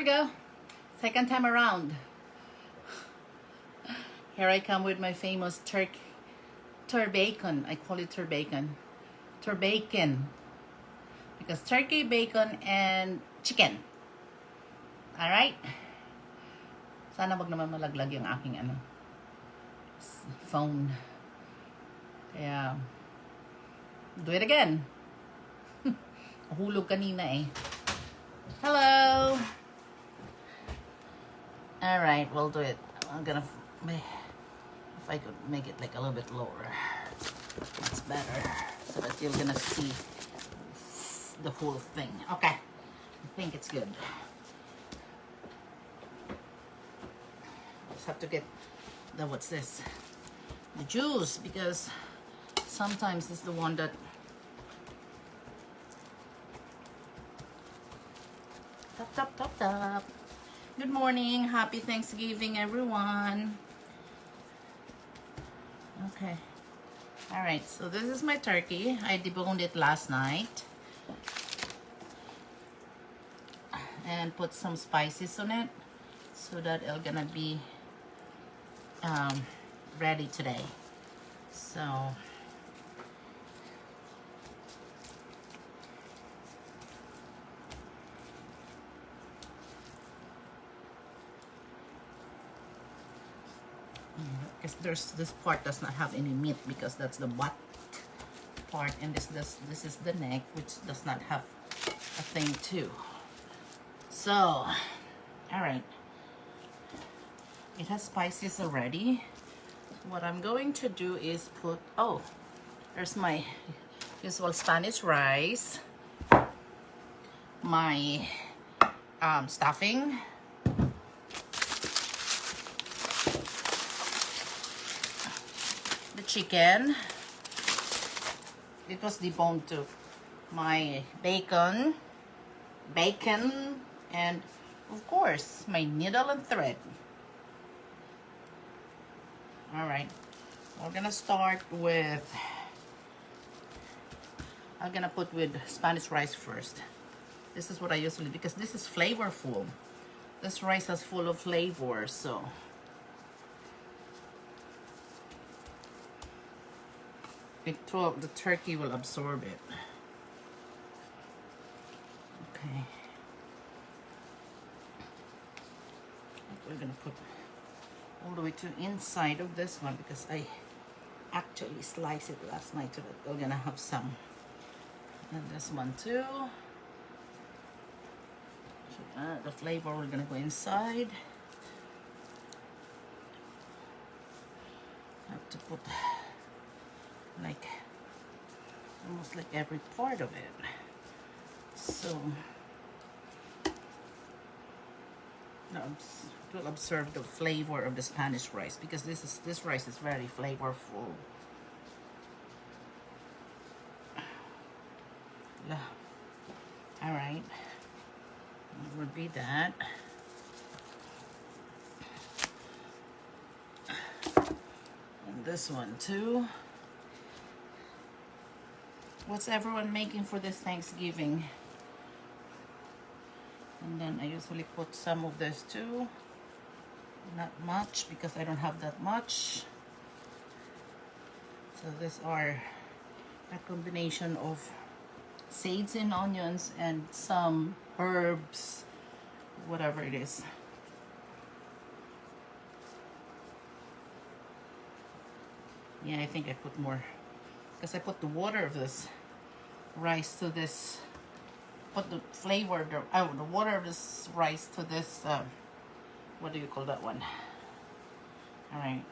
we go. Second time around. Here I come with my famous TurBaKen. I call it TurBaKen. TurBaKen. Because turkey, bacon, and chicken. Alright? Sana wag naman malaglag yung aking phone. Kaya, do it again. Hulog kanina eh. Hello! Alright, we'll do it. I'm gonna, if I could make it like a little bit lower. That's better. So that you're gonna see the whole thing. Okay. I think it's good. Just have to get the, what's this? The juice, because sometimes it's the one that Top. Good morning. Happy Thanksgiving, everyone. Okay. All right. So this is my turkey. I deboned it last night and put some spices on it so that it's gonna be ready today. So because this part does not have any meat, because that's the butt part, and this is the neck, which does not have a thing too. So, all right, it has spices already. What I'm going to do is put, oh, there's my usual Spanish rice, my stuffing, the chicken, it was deboned too, my bacon, and of course my needle and thread. All right, we're gonna start with, I'm gonna put with Spanish rice first. This is what I usually, because this is flavorful. This rice is full of flavor, so the turkey will absorb it. Okay. We're gonna put all the way to the inside of this one, because I actually sliced it last night so that we're gonna have some. And this one too. So, the flavor, we're gonna go inside. Have to put like almost like every part of it, so it will absorb the flavor of the Spanish rice, because this rice is very flavorful. Yeah. All right, it would be that. And this one too. What's everyone making for this Thanksgiving? And then I usually put some of this too. Not much, because I don't have that much. So these are a combination of sage and onions and some herbs, whatever it is. Yeah, I think I put more, because I put the water of this rice to this, put the flavor, the water of this rice to this, what do you call that one? All right,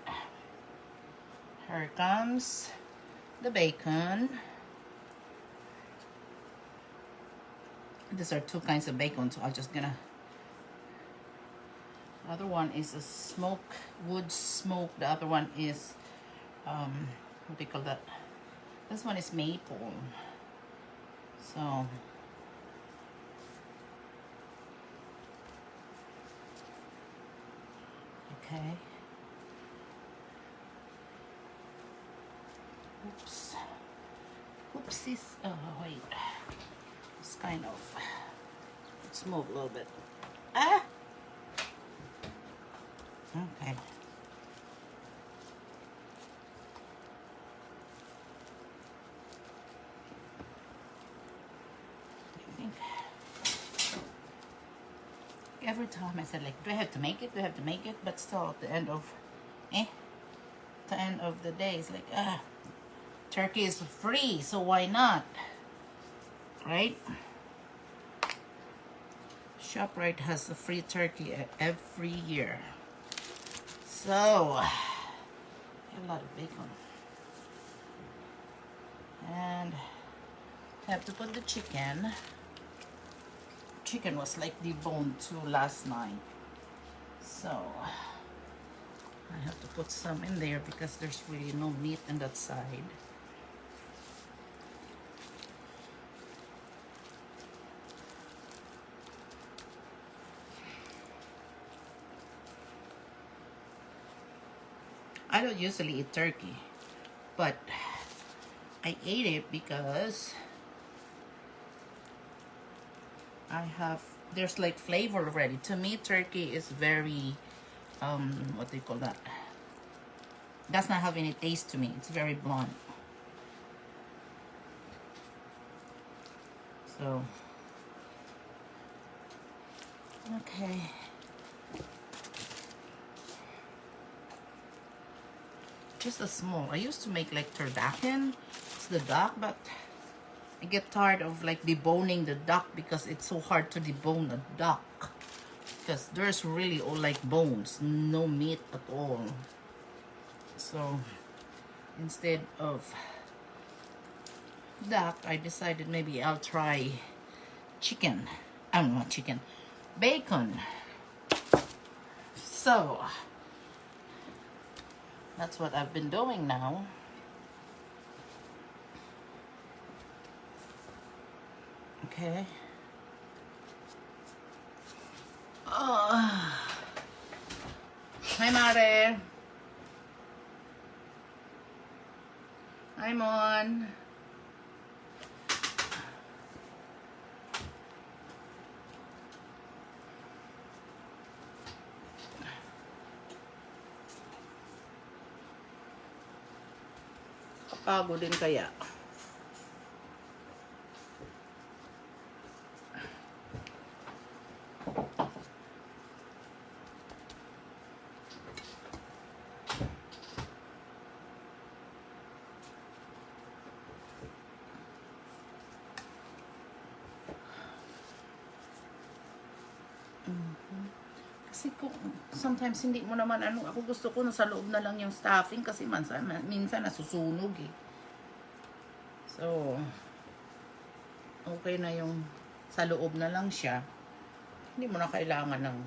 here comes the bacon. These are two kinds of bacon, so I'm just gonna, the other one is a wood smoke, the other one is what do you call that? This one is maple. So okay. Oops. Oopsies. Oh wait. It's kind of, let's move a little bit. Ah! Okay. I think every time I said, like, do I have to make it? Do I have to make it? But still, at the end of, the end of the day, it's like, turkey is free, so why not? Right? ShopRite has a free turkey every year. So, I have a lot of bacon. And I have to put the chicken. Chicken was like deboned too last night. So, I have to put some in there because there's really no meat on that side. I don't usually eat turkey, but I ate it because there's like flavor already. To me, turkey is very, what do you call that? Does not have any taste to me. It's very blunt. So, okay. Just a small. I used to make like TurBaKen. It's the duck, but I get tired of like deboning the duck because it's so hard to debone a duck. Because there's really all like bones, no meat at all. So instead of duck, I decided maybe I'll try chicken. Not chicken, bacon. So that's what I've been doing now. Okay. Hi, Mare. Hi, Mon. Kapagod din kaya. Kasi kung sometimes hindi mo naman ako gusto ko nasa loob na lang yung stuffing kasi minsan nasusunog eh. So, okay na yung sa loob na lang siya. Hindi mo na kailangan ng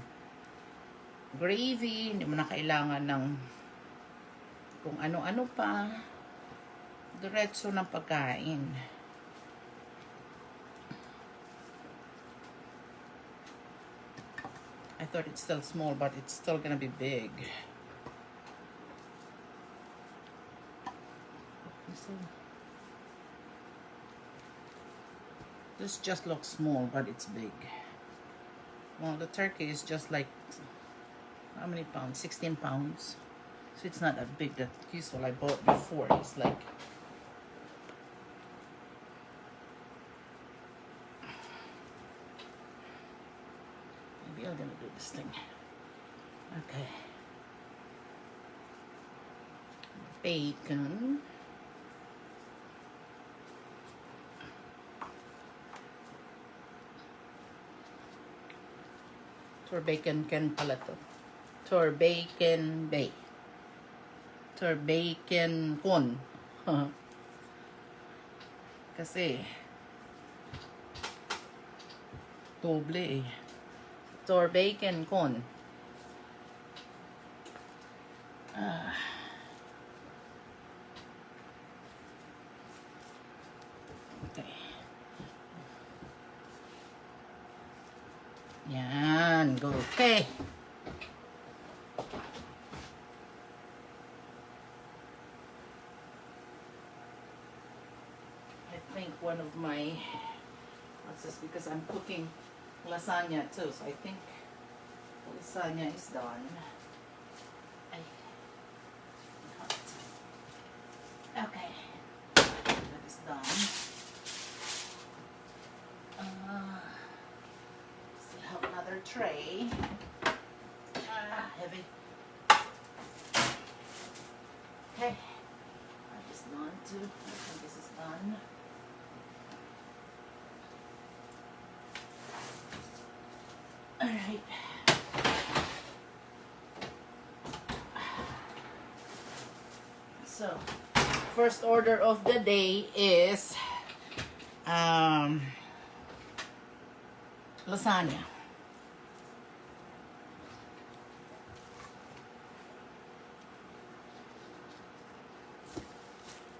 gravy, hindi mo na kailangan ng kung ano-ano pa. Diretso ng pagkain. I thought it's still small, but it's still gonna be big. This just looks small, but it's big. Well, the turkey is just like, how many pounds? 16 pounds. So it's not that big. That usual I bought before is like, maybe I'm gonna do this thing. Okay. Bacon. TurBaKen pala to. TurBaKen Bay. TurBaKen Con. Kasi doble eh. TurBaKen Con. Okay. Yan, go. Okay. I think one of my, what's this, because I'm cooking lasagna too, so I think lasagna is done. another tray. Heavy. Okay. That is done too. I think this is done. Alright. So, first order of the day is lasagna.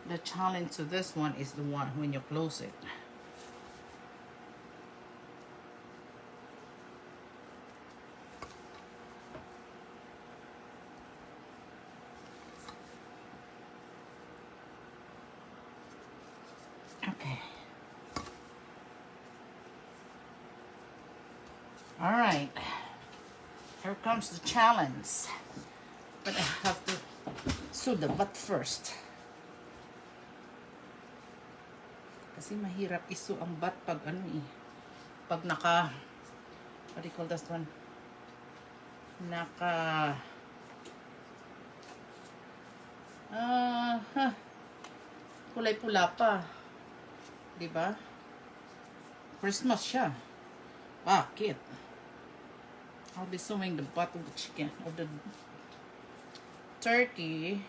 The challenge to this one is the one when you close it. Okay. All right. Here comes the challenge. But I have to sew the butt first. Kasi mahirap iso ang butt pag ano eh. Pag naka, what do you call this one? Naka, kulay pula pa. Diba? Christmas siya. Bakit? I'll be sewing the butt of the chicken, of the turkey.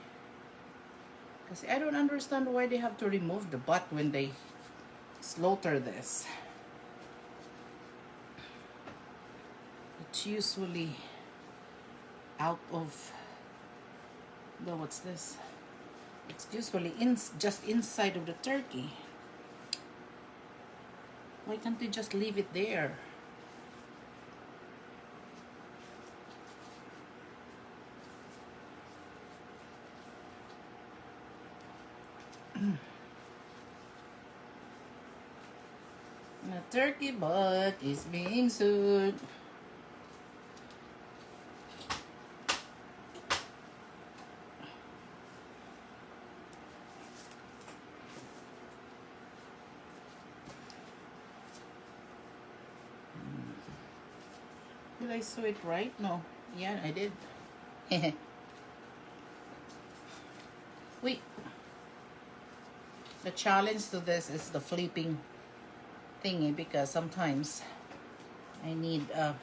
Kasi I don't understand why they have to remove the butt when they slaughter this. It's usually out of the, what's this? It's usually just inside of the turkey. Why can't they just leave it there? The turkey butt is being sewed. Did I sew it right? No. Yeah, I did. Wait. The challenge to this is the flipping thingy, because sometimes I need to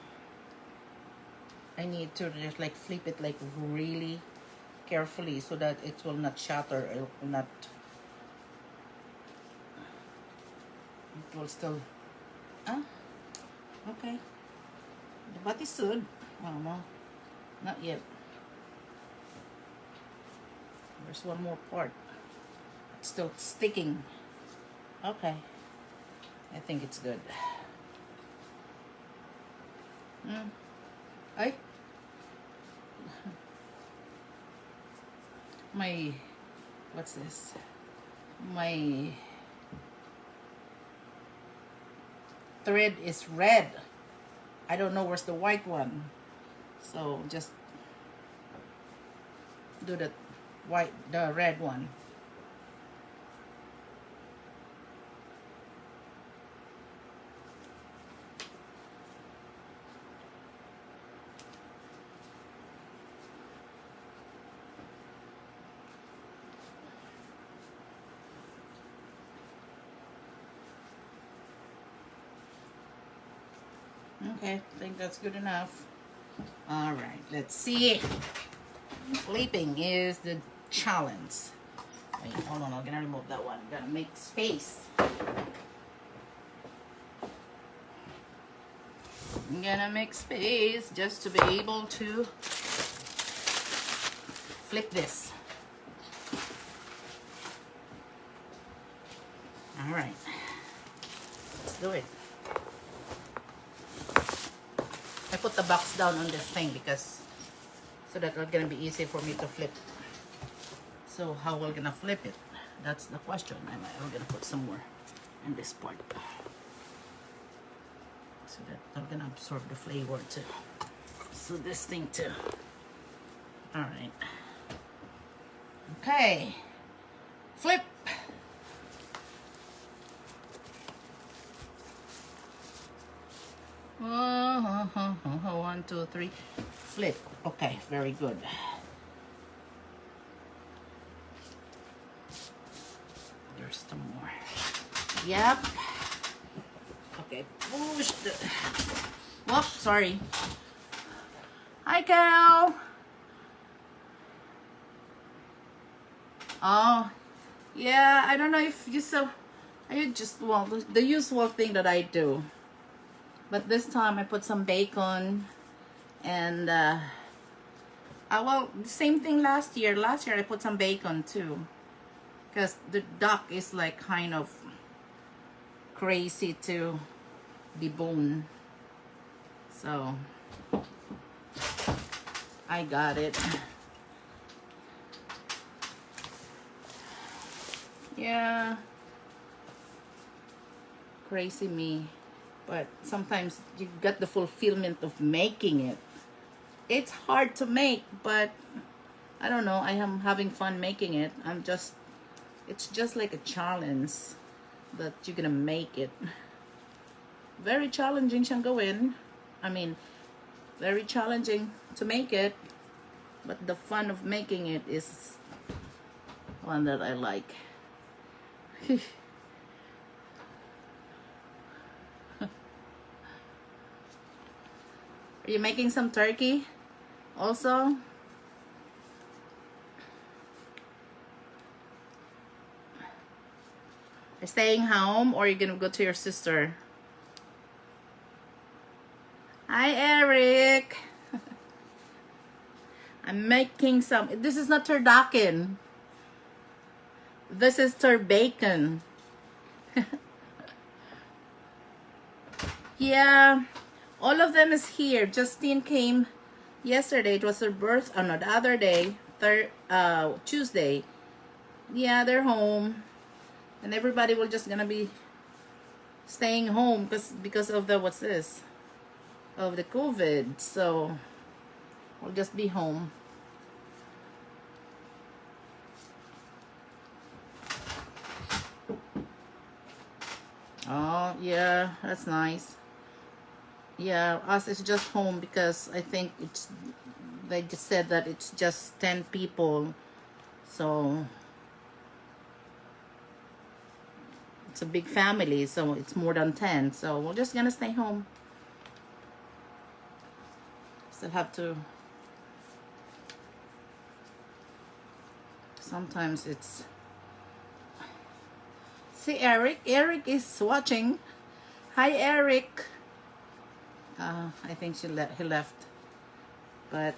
just like flip it like really carefully so that it will not shatter. It will not. It will still. Okay. The butt is sewed. Oh no, not yet. There's one more part. It's still sticking. Okay. I think it's good. Ay. My, what's this? My thread is red. I don't know where's the white one. So just do the red one. Okay, I think that's good enough. All right, let's see. Flipping is the challenge. Wait, hold on, I'm gonna remove that one. Gotta make space. I'm gonna make space just to be able to flip this. All right, let's do it. I put the box down on this thing because so that it's gonna be easy for me to flip. So how we're gonna flip it? That's the question. I'm gonna put some more in this part so that I'm gonna absorb the flavor too. So this thing too. All right. Okay. Flip. 1, 2, 3. Flip. Okay, very good. There's some more. Yep. Okay, push the... Whoop, sorry. Hi, Cal. Oh, yeah, I don't know if you saw... I just, well, the usual thing that I do. But this time I put some bacon and, well, the same thing last year. Last year I put some bacon too. Because the duck is like kind of crazy to debone. So, I got it. Yeah. Crazy me. But sometimes you get the fulfillment of making it. It's hard to make, but I don't know. I am having fun making it. It's just like a challenge that you're gonna make it. Very challenging siyang gawin. I mean, very challenging to make it. But the fun of making it is one that I like. Are you making some turkey also? Are you staying home or are you gonna go to your sister? Hi, Eric. I'm making some. This is not TurBaKen. This is TurBaKen. Yeah. All of them is here. Justine came yesterday. It was her birth. Oh no, the other day, Tuesday. Yeah, they're home, and everybody will just gonna be staying home because of the what's this? Of the COVID. So we'll just be home. Oh yeah, that's nice. Yeah, us is just home because I think they just said that it's just 10 people. So it's a big family, so it's more than 10. So we're just gonna stay home. Still have to. Sometimes it's. See Eric. Eric is watching. Hi Eric. I think he left, but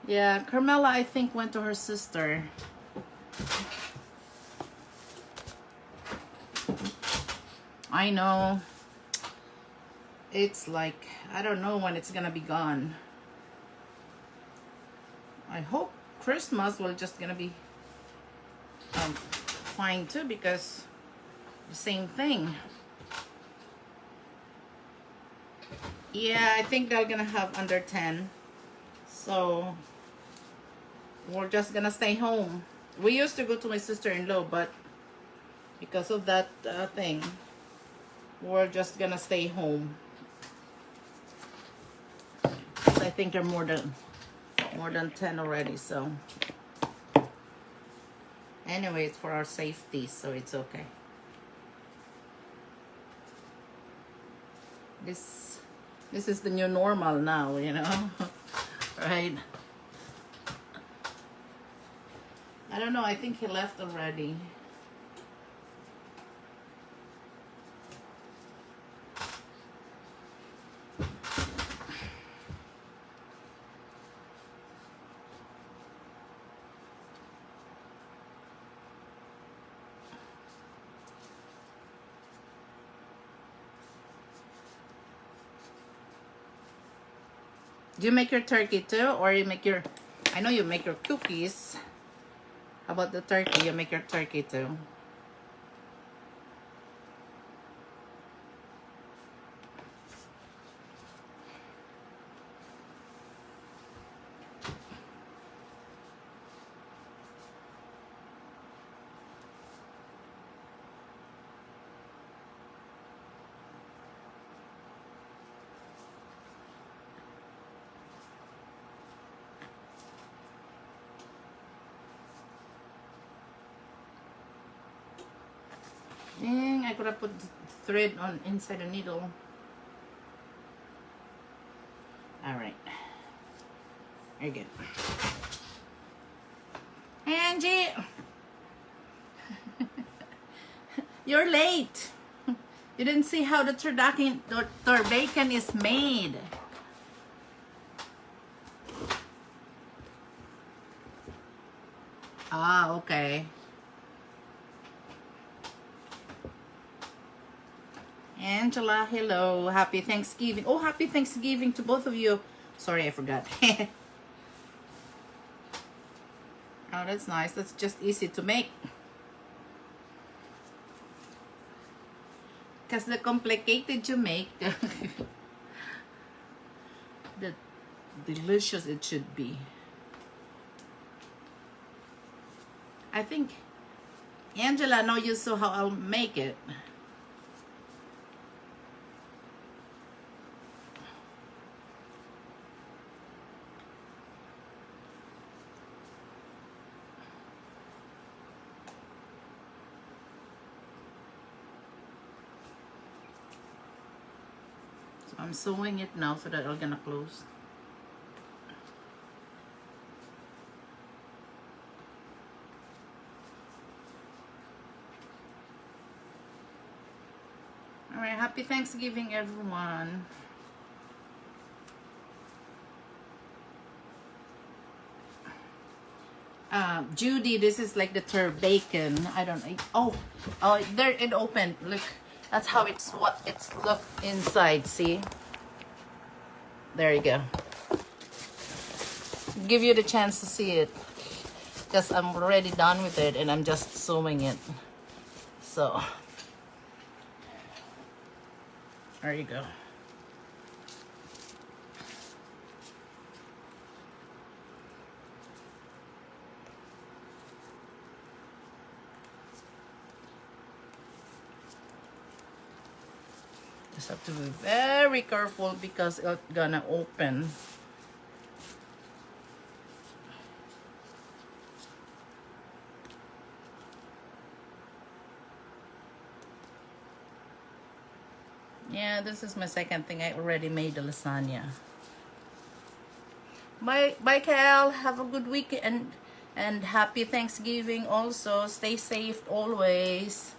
yeah, Carmela I think went to her sister. I know. It's like I don't know when it's gonna be gone. I hope Christmas will just gonna be fine too because the same thing. Yeah, I think they're gonna have under 10. So we're just gonna stay home. We used to go to my sister-in-law, but because of that thing, we're just gonna stay home. I think they're more than 10 already, so anyway, it's for our safety, so it's okay. This is the new normal now, you know. Right? I don't know, I think he left already. Do you make your turkey too, or you make your? I know you make your cookies. How about the turkey? You make your turkey too. could have put thread on inside the needle. All right. Very good. Angie, you're late. You didn't see how the TurBaKen is made. Ah, okay. Angela, hello. Happy Thanksgiving. Oh, happy Thanksgiving to both of you. Sorry, I forgot. Oh, that's nice. That's just easy to make. Because the complicated you make, the delicious it should be. I think, Angela, now you saw how I'll make it. I'm sewing it now so that I'm gonna close. All right, happy Thanksgiving, everyone. Judy, this is like the TurBaKen. I don't know. Oh, there it opened. Look, that's how it's what it's look inside. See? There you go. Give you the chance to see it, because I'm already done with it and I'm just sewing it. So there you go. Just have to be very careful because it's gonna open. Yeah, this is my second thing. I already made the lasagna. Bye, Cal. Have a good weekend and happy Thanksgiving also. Stay safe always.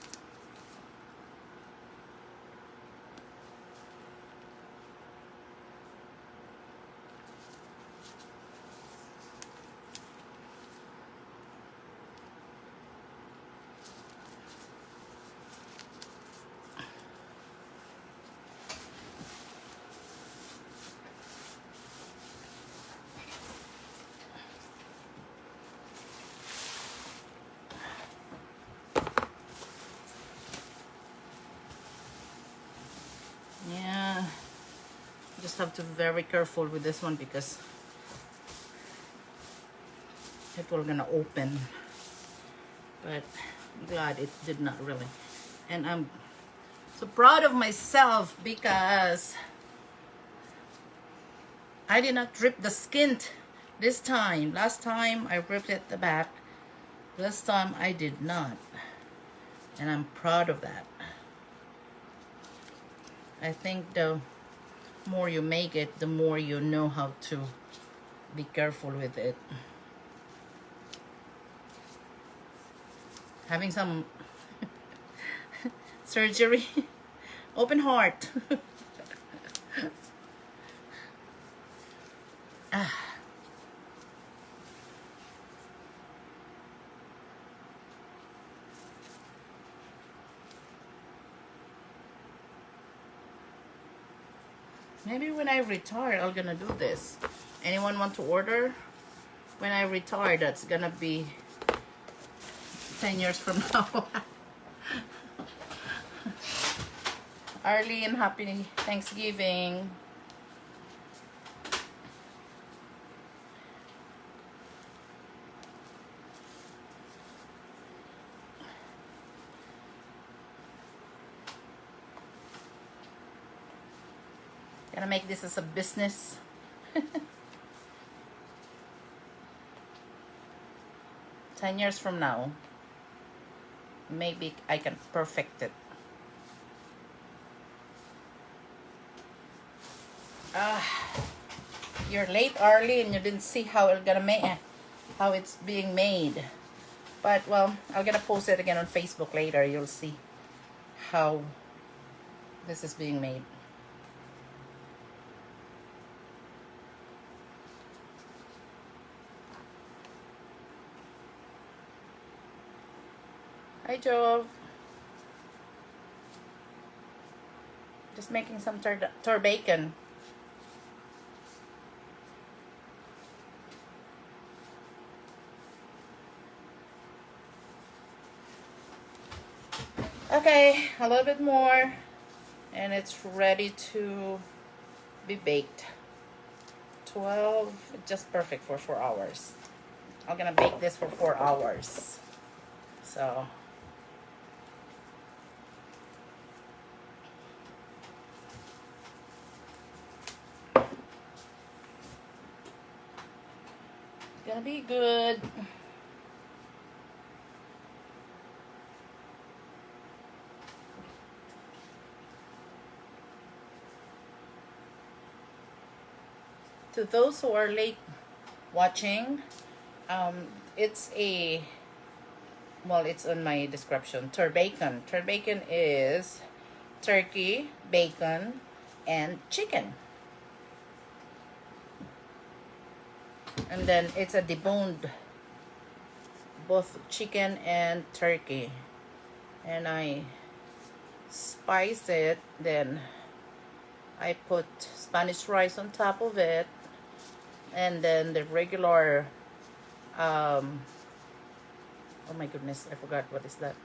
Yeah, just have to be very careful with this one because it will gonna open, but glad it did not really. And I'm so proud of myself because I did not rip the skin this time. Last time I ripped at the back. This time I did not, and I'm proud of that. I think the more you make it, the more you know how to be careful with it. Having some surgery, open heart. Maybe when I retire, I'm gonna do this. Anyone want to order? When I retire, that's gonna be 10 years from now. Arlene, happy Thanksgiving. Gonna make this as a business. 10 years from now, maybe I can perfect it. You're late, early, and you didn't see how how it's being made. But well, I'm gonna post it again on Facebook later. You'll see how this is being made. Hi, Joe. Just making some TurBaKen. Okay, a little bit more, and it's ready to be baked. 12, just perfect for 4 hours. I'm gonna bake this for 4 hours. So gonna be good. To those who are late watching, it's a, well, it's on my description. TurBaKen. TurBaKen is turkey, bacon, and chicken. And then it's a deboned, both chicken and turkey. And I spice it, then I put Spanish rice on top of it, and then the regular, oh my goodness, I forgot, what is that?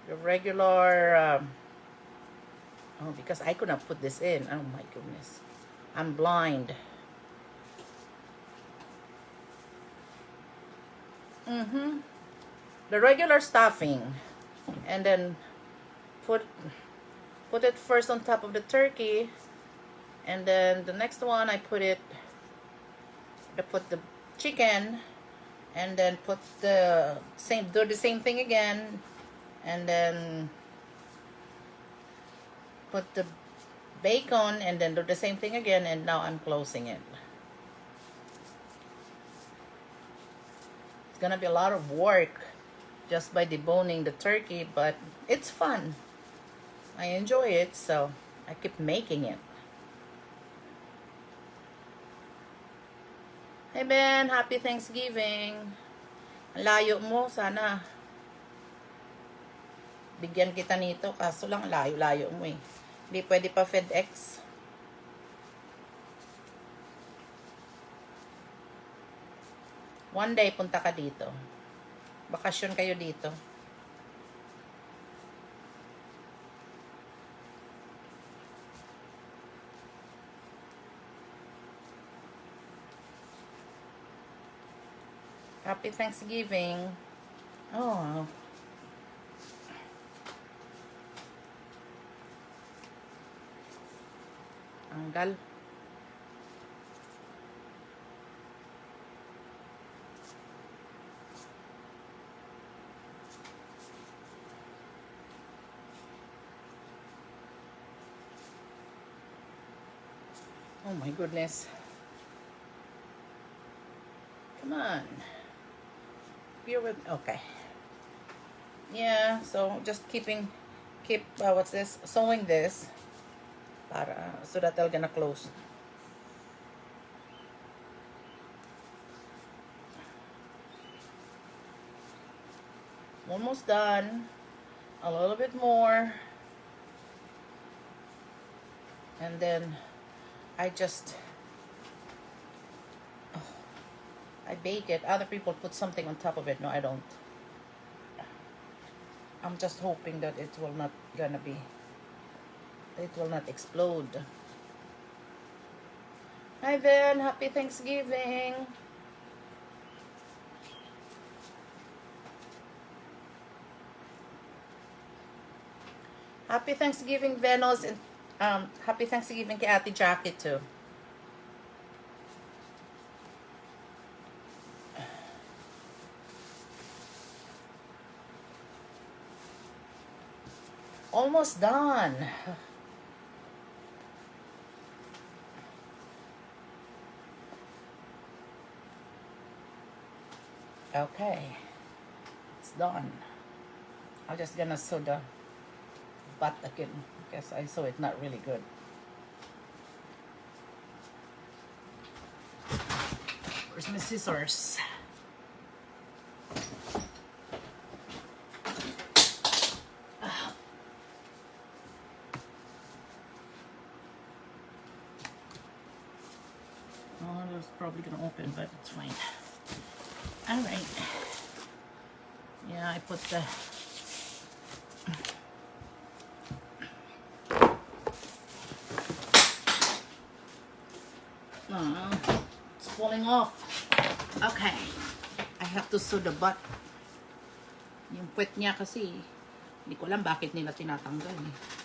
The regular, oh, because I could not put this in. Oh my goodness, I'm blind. The regular stuffing, and then put it first on top of the turkey, and then the next one I put the chicken, and then do the same thing again, and then put the bacon, and then do the same thing again, and now I'm closing it. It's gonna be a lot of work just by deboning the turkey, but it's fun. I enjoy it, so I keep making it. Hey Ben, happy Thanksgiving. Ang layo mo, sana bigyan kita nito, kaso lang layo-layo mo eh. Hindi pwede pa FedEx. One day, punta ka dito. Bakasyon kayo dito. Happy Thanksgiving. Oh. Anggal. Oh my goodness. Come on. Bear with, okay. Yeah, so just keep what's this? Sewing this so that they're gonna close. Almost done. A little bit more. And then I bake it. Other people put something on top of it. No, I don't. I'm just hoping that it will not explode. Hi Ben, happy Thanksgiving. Happy Thanksgiving, Venus, and happy Thanksgiving kay Ate Jackie too. Almost done. Okay, it's done. I'm just gonna sew the butt again because I saw it not really good. Where's my scissors? Oh, it's probably gonna open, but it's fine. All right. Yeah, I put the it's falling off. Okay. I have to sew the butt. Yung puwet niya kasi, hindi ko alam bakit nila tinatanggal eh.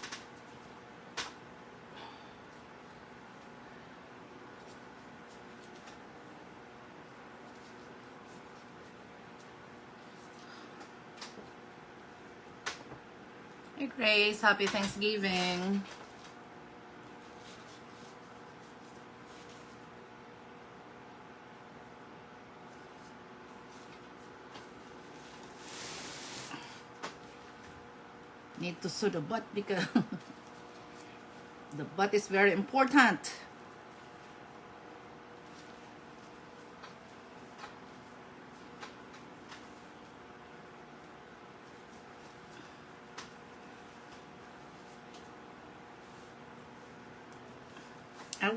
Hey Grace, happy Thanksgiving. Need to sew the butt because the butt is very important. Ow.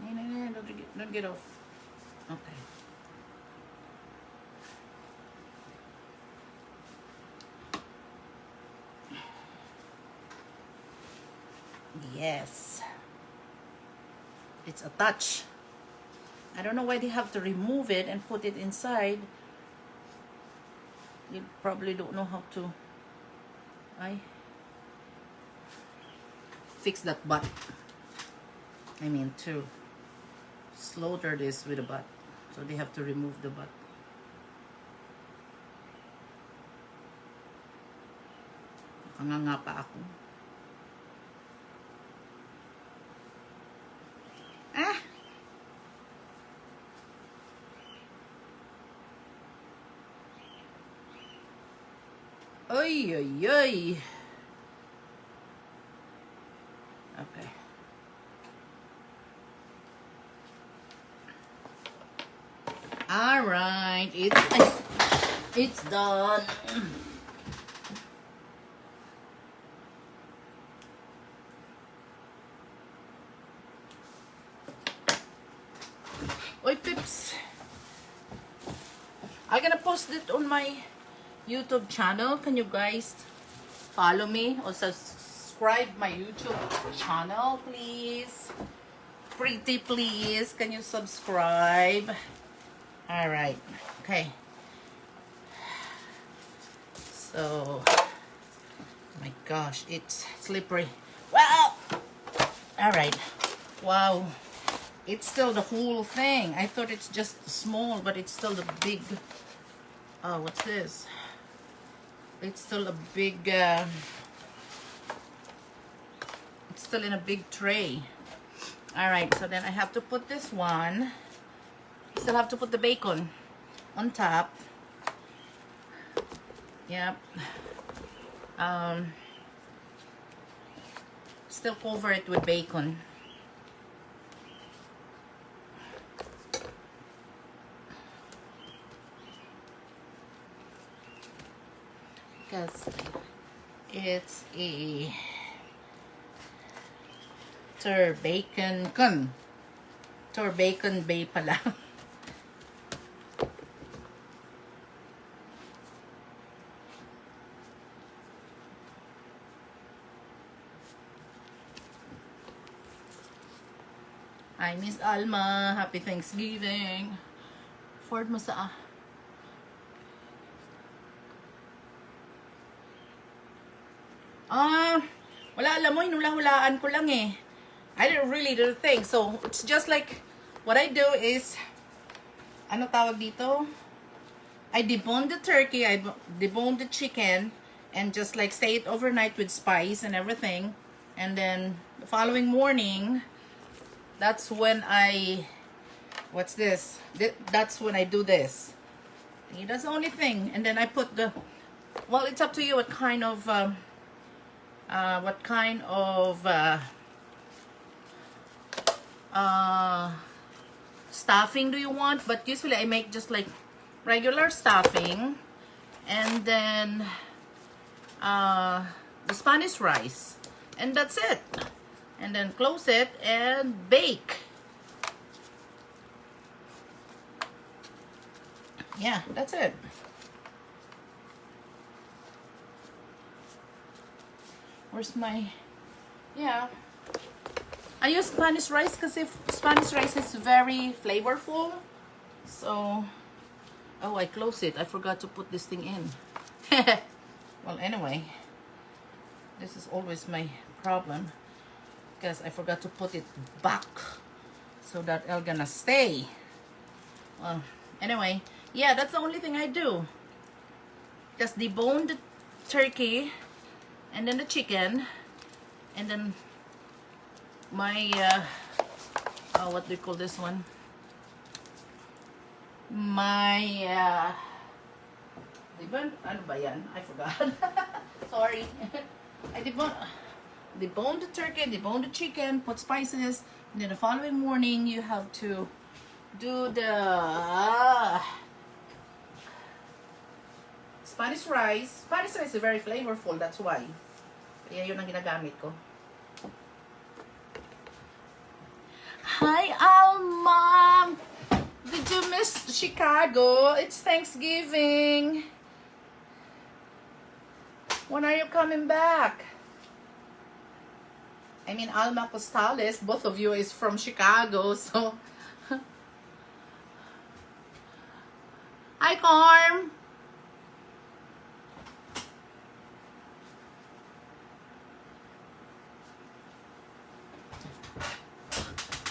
No, don't get off. Okay. Yes. It's attached. I don't know why they have to remove it and put it inside. You probably don't know how to fix that butt. I mean to slaughter this with a butt. So they have to remove the butt. Nakanganga pa ako. Ah! Oy, oy, oy. Okay. All right, it's done. Oy, pips. I'm gonna post it on my YouTube channel. Can you guys follow me or subscribe my YouTube channel, please? Pretty please, can you subscribe? All right. Okay. So, my gosh, it's slippery. Wow. All right. Wow. It's still the whole thing. I thought it's just small, but it's still the big. Oh, what's this? It's still a big. It's still in a big tray. All right. So then I have to put this one. Still have to put the bacon on top. Yep. Still cover it with bacon. Because it's a TurBaKen. TurBaKen Bay pala. Hi, Miss Alma. Happy Thanksgiving. Forward mo sa wala, alam mo, hinula-hulaan ko lang eh. I didn't really do the thing. So, it's just like, what I do is, ano tawag dito? I debone the turkey, I debone the chicken, and just like stay it overnight with spice and everything. And then, the following morning, that's when I What's this? That's when I do this. That's the only thing. And then I put the, well, it's up to you what kind of stuffing do you want. But usually I make just like regular stuffing, and then the Spanish rice, and that's it. And then close it and bake. Yeah, that's it. Where's my, yeah. I use Spanish rice because if Spanish rice is very flavorful. So, oh, I close it. I forgot to put this thing in. Well, anyway, this is always my problem because I forgot to put it back so that it's gonna stay. Well, anyway, yeah, that's the only thing I do. Just debone the turkey and then the chicken, and then my what do you call this one? My ano ba yan? I forgot. Sorry. I debone the turkey, debone the chicken, put spices, and then the following morning you have to do the Spanish rice. Spanish rice is very flavorful, that's why. Kaya yun ang ginagamit ko. Hi, Alma! Did you miss Chicago? It's Thanksgiving. When are you coming back? I mean, Alma Costales, both of you is from Chicago, so. Hi, Carm.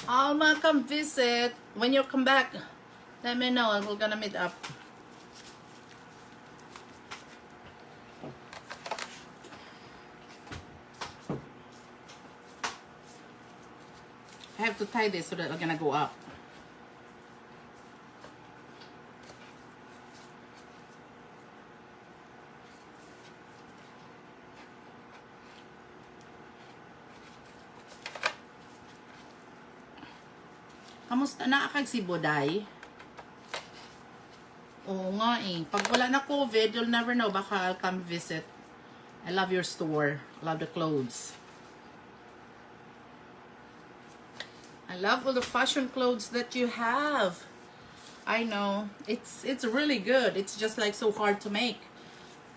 Alma, come visit. When you come back, let me know. We're gonna meet up. I have to tie this so that I'm gonna go up. Kamusta na kag si Boday? Oo nga eh. Pag wala na COVID, you'll never know. Baka I'll come visit. I love your store. I love the clothes. I love all the fashion clothes that you have. I know. It's really good. It's just like so hard to make.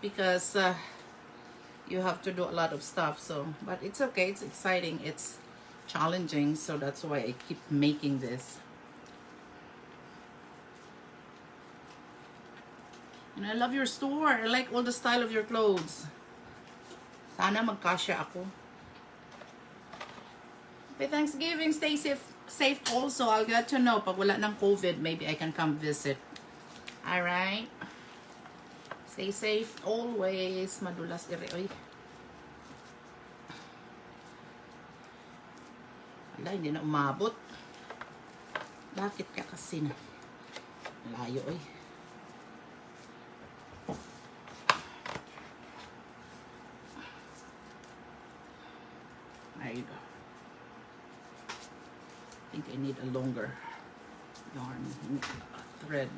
Because you have to do a lot of stuff. So, but it's okay. It's exciting. It's challenging, so that's why I keep making this. And I love your store. I like all the style of your clothes. Sana magkasya ako. Happy Thanksgiving. Stay safe also. I'll get to know pag wala ng COVID, maybe I can come visit. Alright? Stay safe always. Madulas iri. Oy. Wala, hindi na umabot. Bakit ka kasi na? Layo eh. There you go. I think I need a longer yarn thread.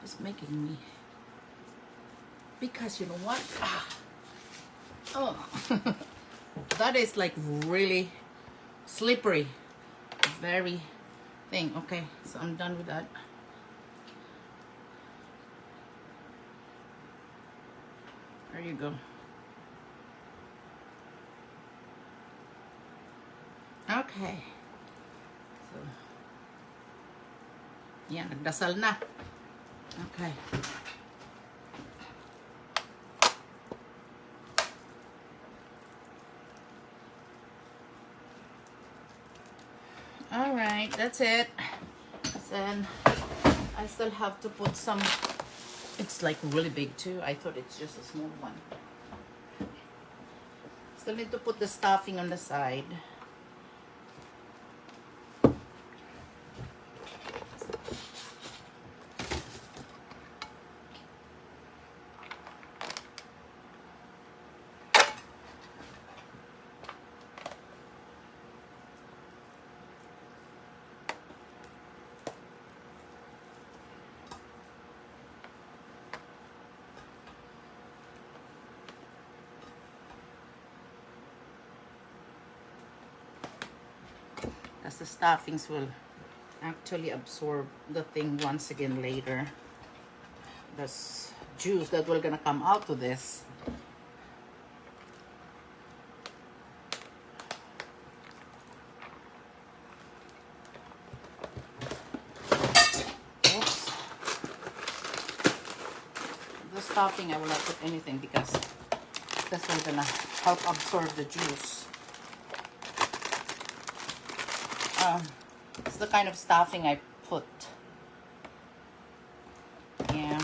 It's making me, because you know what? Oh. That is like really slippery, very thing. Okay, so I'm done with that. There you go. Okay. So, yeah, nagdasal na. Okay. Alright, that's it. Then I still have to put some, it's like really big too. I thought it's just a small one. Still need to put the stuffing on the side. because the stuffings will actually absorb the thing once again later. This juice that will gonna come out of this. Oops. The stuffing I will not put anything because this will gonna help absorb the juice. It's the kind of stuffing I put. Yeah.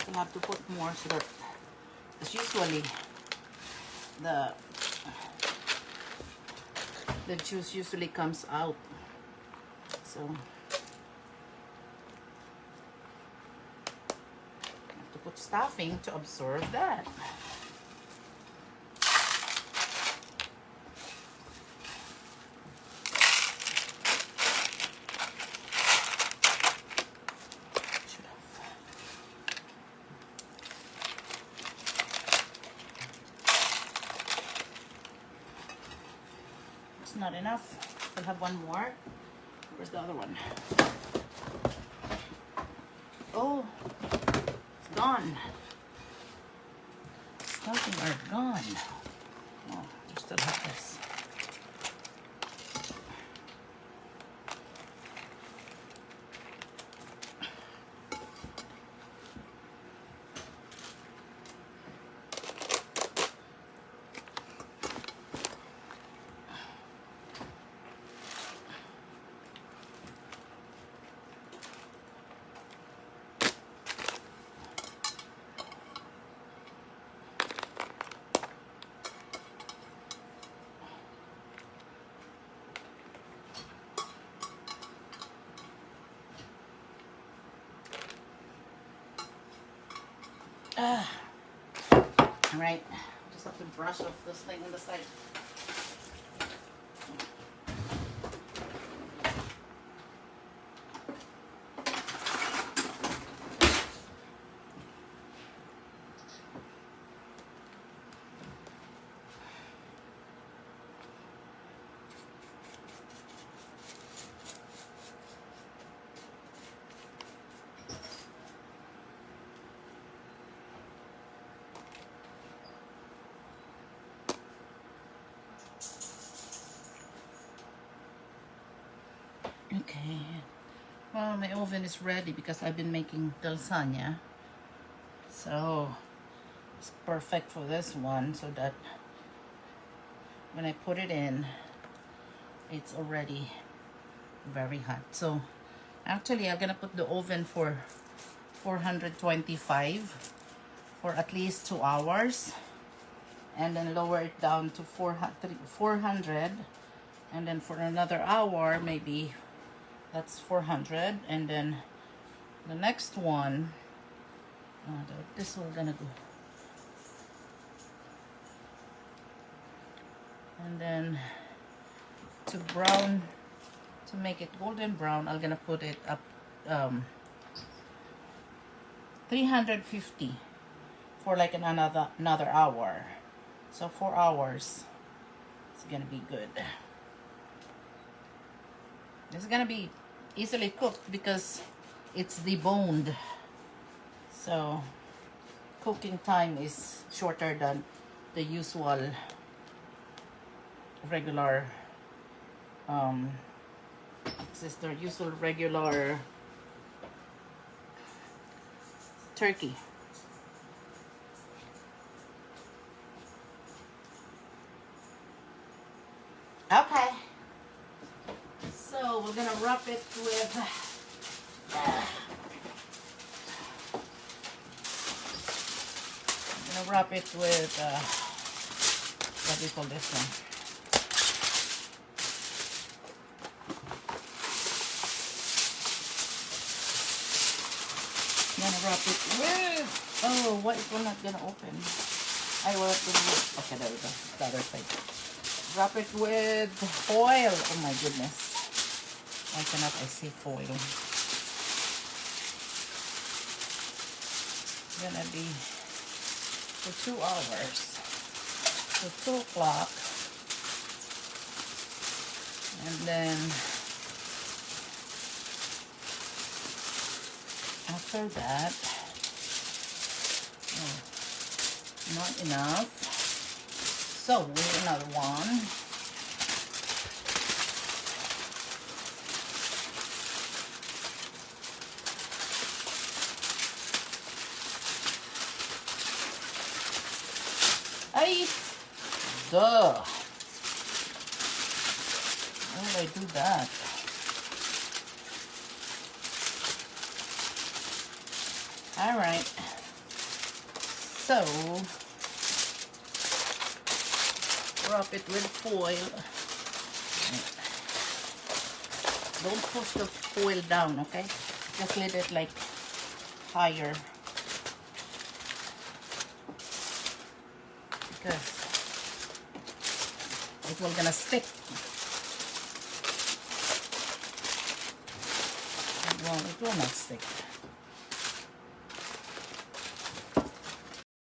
You have to put more so that, because usually the juice usually comes out. So you have to put stuffing to absorb that. Not enough. I'll have one more. Where's the other one? Oh, it's gone. Stuffing are gone. Oh, I still have this. All right, just have to brush off this thing on the side. Okay, well, my oven is ready because I've been making lasagna, so it's perfect for this one, so that when I put it in, it's already very hot. So actually I'm gonna put the oven for 425 for at least 2 hours, and then lower it down to 400, and then for another hour, maybe that's 400, and then the next one, this one gonna go, and then to brown, to make it golden brown, I'm gonna put it up 350 for like another hour. So 4 hours, it's gonna be good. It's gonna be easily cooked because it's deboned, so cooking time is shorter than the usual regular regular turkey. Okay, so we're gonna wrap it with what do you call this one? I'm gonna wrap it with, oh, what, it will not gonna open. I will have to move. Okay, there we go. The other side. Wrap it with foil. Oh my goodness. Why cannot I say foil? It's gonna be for 2 hours. So 2 o'clock. And then after that, oh, not enough. So we need another one. Ay, duh. Why would I do that? All right. So wrap it with foil. Don't push the foil down, okay? Just let it like higher, because it will gonna stick. Well, it will not stick.